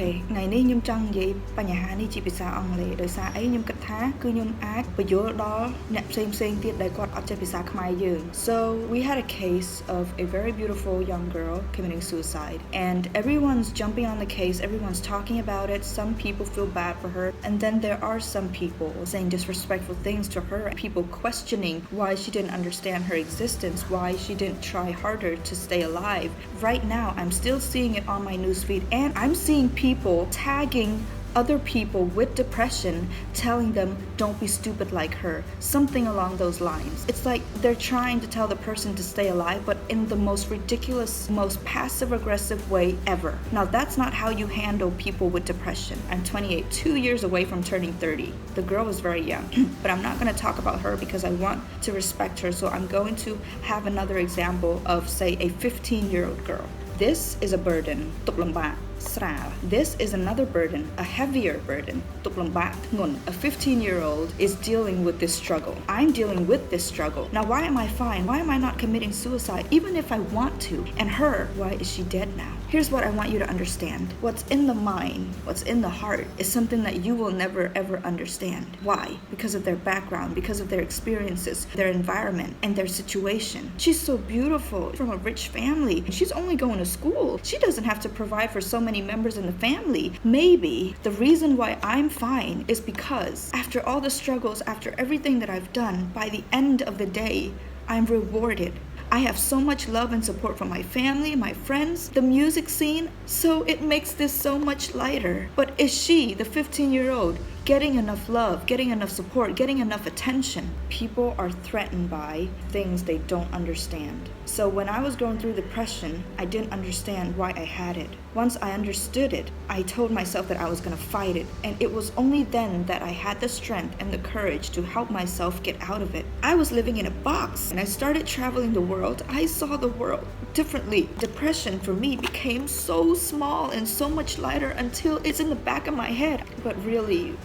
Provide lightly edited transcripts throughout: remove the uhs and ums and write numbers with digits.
ថ្ងៃនេះខ្ញុំចង់និយាយបញ្ហានេះជាភាសាអង់គ្លេសដោយសារអីខ្ញុំគិតថាគឺខ្ញុំអាចបញ្យល់ដល់អ្នកផ្សេងៗទៀតដែលគាត់អត់ចេះភាសាខ្មែរយើង So we had a case of a very beautiful young girl committing suicide and everyone's jumping on the case, everyone's talking about it. Some people feel bad for her and then there are some people saying disrespectful things to her, people questioning why she didn't understand her existence, why she didn't try harder to stay alive. Right now I'm still seeing it on my newsfeed and I'm seeing people tagging other people with depression, telling them don't be stupid like her, something along those lines. It's like they're trying to tell the person to stay alive, but in the most ridiculous, most passive aggressive way ever. Now that's not how you handle people with depression. I'm 28, 2 years away from turning 30. The girl was very young, but I'm not going to talk about her because I want to respect her, so I'm going to have another example of, say, a 15-year-old girl. This is a burden, tup lambak, sral. This is another burden, a heavier burden, tup lambak, ngun. A 15-year-old is dealing with this struggle. I'm dealing with this struggle. Now why am I fine? Why am I not committing suicide? Even if I want to. And her, why is she dead now? Here's what I want you to understand. What's in the mind, what's in the heart is something that you will never ever understand. Why? Because of their background, because of their experiences, their environment, and their situation. She's so beautiful, from a rich family. She's only going to school. She doesn't have to provide for so many members in the family. Maybe the reason why I'm fine is because after all the struggles, after everything that I've done, by the end of the day, I'm rewarded. I have so much love and support from my family, my friends, the music scene, so it makes this so much lighter. But is she, the 15-year-old, getting enough love, getting enough support, getting enough attention? People are threatened by things they don't understand. So when I was going through depression, I didn't understand why I had it. Once I understood it, I told myself that I was going to fight it. And it was only then that I had the strength and the courage to help myself get out of it. I was living in a box and I started traveling the world. I saw the world differently. Depression for me became so small and so much lighter until it's in the back of my head. But really,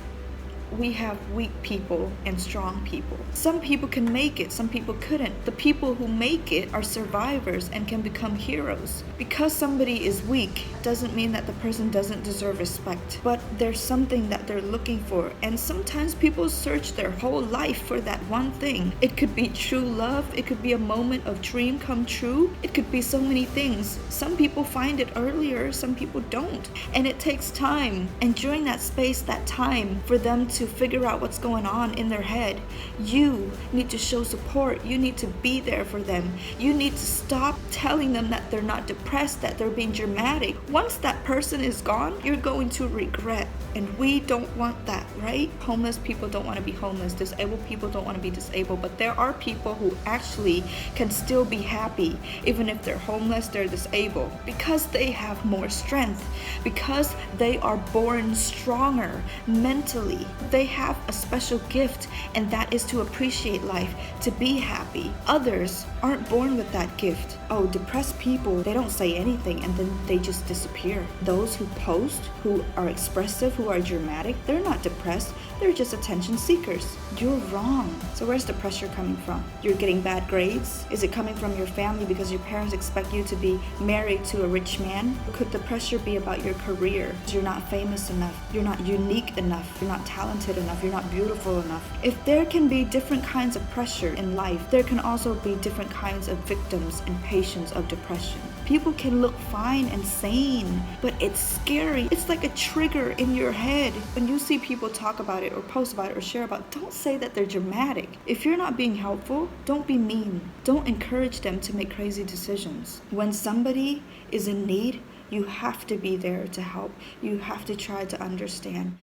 we have weak people and strong people. Some people can make it, some people couldn't. The people who make it are survivors and can become heroes. Because somebody is weak doesn't mean that the person doesn't deserve respect, but there's something that they're looking for, and sometimes people search their whole life for that one thing. It could be true love, it could be a moment of dream come true, it could be so many things. Some people find it earlier, some people don't, and it takes time, and during that space, that time for them to figure out what's going on in their head, you need to show support. You need to be there for them. You need to stop telling them that they're not depressed, that they're being dramatic. Once that person is gone, you're going to regret, and we don't want that, right? Homeless people don't want to be homeless. Disabled people don't want to be disabled, but there are people who actually can still be happy even if they're homeless, they're disabled, because they have more strength, because they are born stronger mentally. They have a special gift, and that is to appreciate life, to be happy. Others aren't born with that gift. Oh, depressed people, they don't say anything and then they just disappear. Those who post, who are expressive, who are dramatic, they're not depressed. They're just attention seekers. You're wrong. So where's the pressure coming from? You're getting bad grades? Is it coming from your family because your parents expect you to be married to a rich man? Could the pressure be about your career? You're not famous enough. You're not unique enough. You're not talented enough. You're not beautiful enough. If there can be different kinds of pressure in life, there can also be different kinds of victims and patients of depression. People can look fine and sane, but it's scary. It's like a trigger in your head. When you see people talk about it or post about it or share about it, don't say that they're dramatic. If you're not being helpful, don't be mean. Don't encourage them to make crazy decisions. When somebody is in need, you have to be there to help. You have to try to understand.